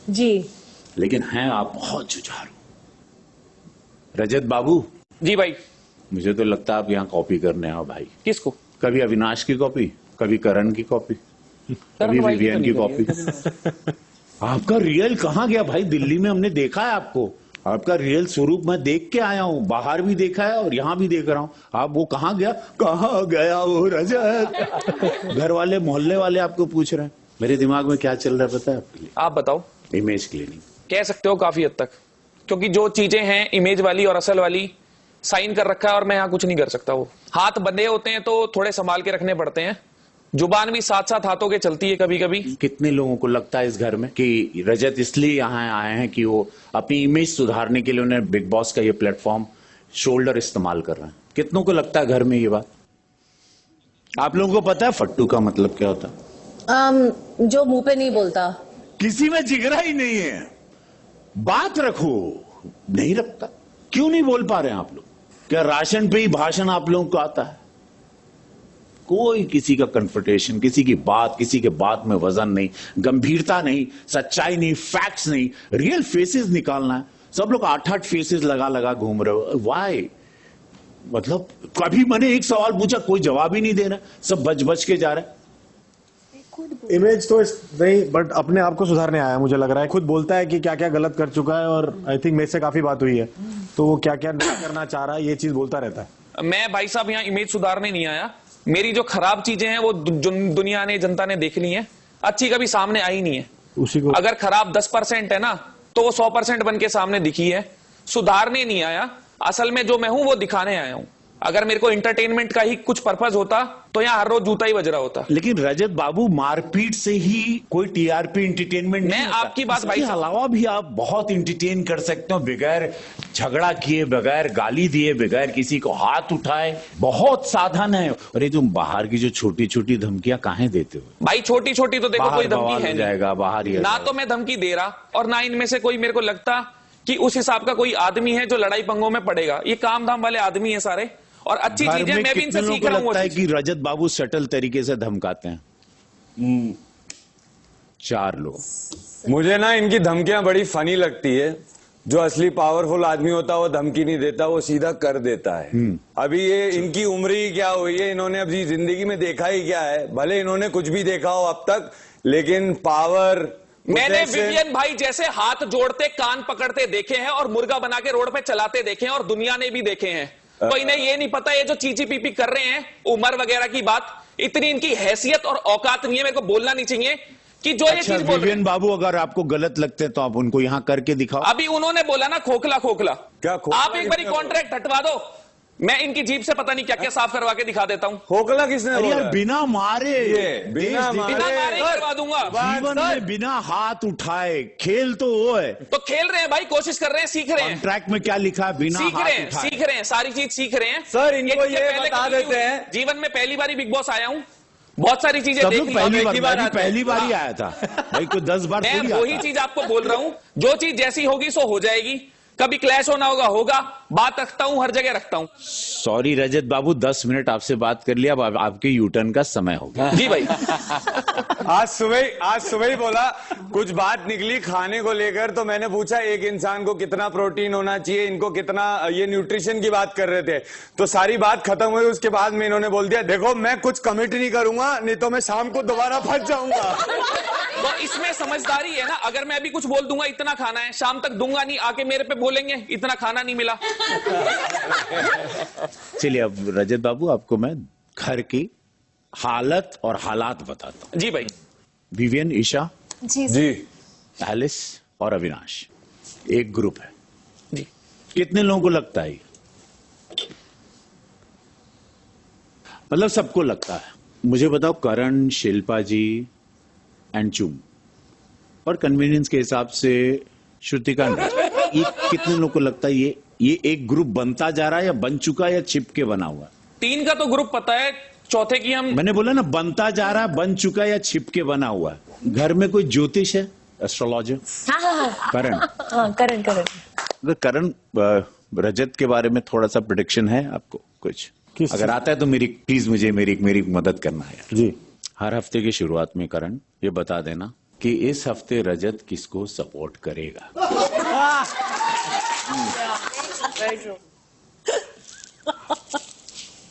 जी, लेकिन हैं आप बहुत जुझारू। रजत बाबू जी भाई। मुझे तो लगता है आप यहाँ कॉपी करने आओ भाई। किसको? कभी अविनाश की कॉपी, कभी करण की कॉपी, कभी भाई विवियन की तो कॉपी। आपका रियल कहाँ गया भाई? दिल्ली में हमने देखा है आपको, आपका रियल स्वरूप मैं देख के आया हूँ, बाहर भी देखा है और यहाँ भी देख रहा हूँ। आप वो कहाँ गया, कहाँ गया वो रजत? घर वाले मोहल्ले वाले आपको पूछ रहे हैं। मेरे दिमाग में क्या चल रहा है पता है आपके लिए? आप बताओ। इमेज क्लीनिंग कह सकते हो काफी हद तक, क्योंकि जो चीजें हैं इमेज वाली और असल वाली साइन कर रखा है और मैं यहाँ कुछ नहीं कर सकता। वो हाथ बंधे होते हैं तो थोड़े संभाल के रखने पड़ते हैं। जुबान भी साथ साथ हाथों के चलती है कभी कभी। कितने लोगों को लगता है इस घर में कि रजत इसलिए यहाँ आए हैं कि वो अपनी इमेज सुधारने के लिए उन्हें बिग बॉस का ये प्लेटफॉर्म शोल्डर इस्तेमाल कर रहे हैं? कितनों को लगता है घर में ये बात? आप लोगों को पता है फट्टू का मतलब क्या होता है? जो मुंह पे नहीं बोलता। किसी में जिगरा ही नहीं है, बात रखो, नहीं रखता। क्यों नहीं बोल पा रहे हैं आप लोग? क्या राशन पे ही भाषण आप लोगों को आता है? कोई किसी का कन्फ्रंटेशन, किसी की बात, किसी के बात में वजन नहीं, गंभीरता नहीं, सच्चाई नहीं, फैक्ट्स नहीं, रियल फेसेस निकालना है। सब लोग 8-8 फेसेस लगा लगा घूम रहे हो। व्हाई? मतलब कभी मैंने एक सवाल पूछा, कोई जवाब ही नहीं दे रहा, सब बच बच के जा रहे हैं। इमेज तो नहीं, बट अपने आप को सुधारने आया मुझे लग रहा है। खुद बोलता है कि क्या क्या गलत कर चुका है और आई थिंक मेरे से काफी बात हुई है, तो वो क्या क्या नहीं करना चाह रहा है ये चीज बोलता रहता है। मैं भाई साहब यहाँ इमेज सुधारने नहीं आया। मेरी जो खराब चीजें हैं वो दुनिया ने, जनता ने देख ली हैं, अच्छी कभी सामने आई नहीं है। उसी को अगर खराब 10% है ना तो वो 100% बन के सामने दिखी है। सुधारने नहीं आया, असल में जो मैं हूं वो दिखाने आया हूं। अगर मेरे को एंटरटेनमेंट का ही कुछ पर्पस होता तो यहाँ हर रोज जूता ही बज रहा होता। लेकिन रजत बाबू, मारपीट से ही कोई टीआरपी एंटरटेनमेंट नहीं होता। आपकी बात भाई इसके अलावा भी आप बहुत एंटरटेन कर सकते हो बगैर झगड़ा किए, बगैर गाली दिए, बगैर किसी को हाथ उठाए। बहुत साधन है। और ये तुम बाहर की जो छोटी छोटी धमकियां काहे देते हो भाई? छोटी छोटी तो देखो कोई धमकी है जाएगा बाहर ही ना, तो मैं धमकी दे रहा और ना इनमें से कोई मेरे को लगता कि उस हिसाब का कोई आदमी है जो लड़ाई पंगों में पड़ेगा। ये काम धाम वाले आदमी है सारे, और अच्छी चीजें मैं भी इनसे सीख रहा हूं। लगता है कि रजत बाबू सटल तरीके से धमकाते हैं। 4 लोग। मुझे ना इनकी धमकियां बड़ी फनी लगती है। जो असली पावरफुल आदमी होता है वो धमकी नहीं देता, वो सीधा कर देता है। अभी ये इनकी उम्र ही क्या हुई है, इन्होंने अपनी जिंदगी में देखा ही क्या है? भले इन्होंने कुछ भी देखा हो अब तक, लेकिन पावर। मैंने विवियन भाई जैसे हाथ जोड़ते कान पकड़ते देखे हैं और मुर्गा बना के रोड पे चलाते देखे हैं, और दुनिया ने भी देखे हैं। तो इन्हें ये नहीं पता, ये जो चीची पीपी कर रहे हैं उम्र वगैरह की बात, इतनी इनकी हैसियत और औकात नहीं है, मेरे को बोलना नहीं चाहिए कि जो ये चीज बोल रहे हैं। बाबू, अगर आपको गलत लगते हैं तो आप उनको यहां करके दिखाओ। अभी उन्होंने बोला ना खोखला खोखला, क्या खोखला? आप एक बारी कॉन्ट्रैक्ट हटवा दो, मैं इनकी जीभ से पता नहीं क्या क्या साफ करवा के दिखा देता हूं। खोखला किसने बोला? बिना मारे, बिना मारे करवा दूंगा। जीवन में बिना हाथ उठाए। खेल तो वो है, तो खेल रहे हैं भाई, कोशिश कर रहे हैं, सीख रहे हैं। कॉन्ट्रैक्ट में क्या लिखा है? बिना सीख हाथ रहे हैं, उठाए। सीख रहे हैं, सारी चीज सीख रहे हैं। सर, इनको ये पहले बता कभी देते हैं। जीवन में पहली बार बिग बॉस आया हूं, बहुत सारी चीजें सब देख लोग ली। पहली बार ही आया था भाई, कोई 10 बार मैं थोड़ी वही आता। चीज आपको बोल रहा हूं, जो चीज जैसी होगी सो हो जाएगी। कभी क्लैश होना होगा, बात रखता हूं, हर जगह रखता हूं। सॉरी रजत बाबू, 10 मिनट आपसे बात कर लिया, अब आपके यूटर्न का समय हो गया। जी भाई। आज सुबह ही बोला, कुछ बात निकली खाने को लेकर, तो मैंने पूछा एक इंसान को कितना प्रोटीन होना चाहिए, इनको कितना, ये न्यूट्रिशन की बात कर रहे थे, तो सारी बात खत्म हुई। उसके बाद में इन्होंने बोल दिया, देखो मैं कुछ कमिट नहीं करूंगा, नहीं तो मैं शाम को दोबारा फंस जाऊंगा। तो इसमें समझदारी है ना, अगर मैं अभी कुछ बोल दूंगा इतना खाना है, शाम तक दूंगा नहीं, आके मेरे पे बोलेंगे इतना खाना नहीं मिला। चलिए अब रजत बाबू, आपको मैं घर की हालत और हालात बताता हूं। जी भाई। विवियन, ईशा जी, एलिस और अविनाश एक ग्रुप है जी। कितने लोगों को लगता है? मतलब सबको लगता है। मुझे बताओ, करण, शिल्पा जी एंड चुम, और कन्वीनियंस के हिसाब से श्रुतिका, ये कितने लोगों को लगता है ये एक ग्रुप बनता जा रहा है, या बन चुका है, या छिप के बना हुआ? 3 का तो ग्रुप पता है, चौथे की हम। मैंने बोला ना, बनता जा रहा है, बन चुका है, या छिप के बना हुआ है? घर में कोई ज्योतिष है, एस्ट्रोलॉजर? करण। करण करण, रजत के बारे में थोड़ा सा प्रेडिक्शन है आपको कुछ? अगर आता है तो प्लीज मुझे मेरी मदद करना है यार। जी। हर हफ्ते की शुरुआत में करण ये बता देना कि इस हफ्ते रजत किसको सपोर्ट करेगा।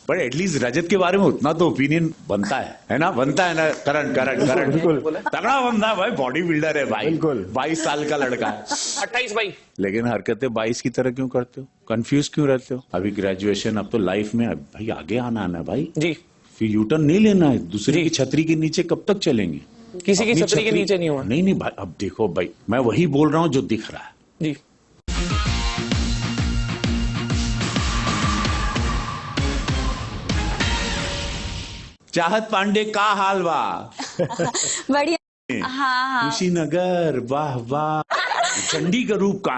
बट एटलीस्ट रजत के बारे में उतना तो ओपिनियन बनता है ना, बनता है ना। करण तगड़ा बंदा है भाई, बॉडी बिल्डर है भाई, बिल्कुल। 22 साल का लड़का है। 28 भाई। लेकिन हरकतें 22 की तरह क्यों करते हो, कंफ्यूज क्यों रहते हो? अभी ग्रेजुएशन, अब तो लाइफ में भाई आगे आना है भाई जी। फिर यूटर्न नहीं लेना है। दूसरे की छतरी के नीचे कब तक चलेंगे? किसी की अपनी छतरी के नीचे नहीं हुआ। नहीं भाई, अब देखो भाई, मैं वही बोल रहा हूं जो दिख रहा है। जी। चाहत पांडे का हाल बा? बढ़िया। हाँ हाँ कुशीनगर, वाह वाह, चंडी का रूप का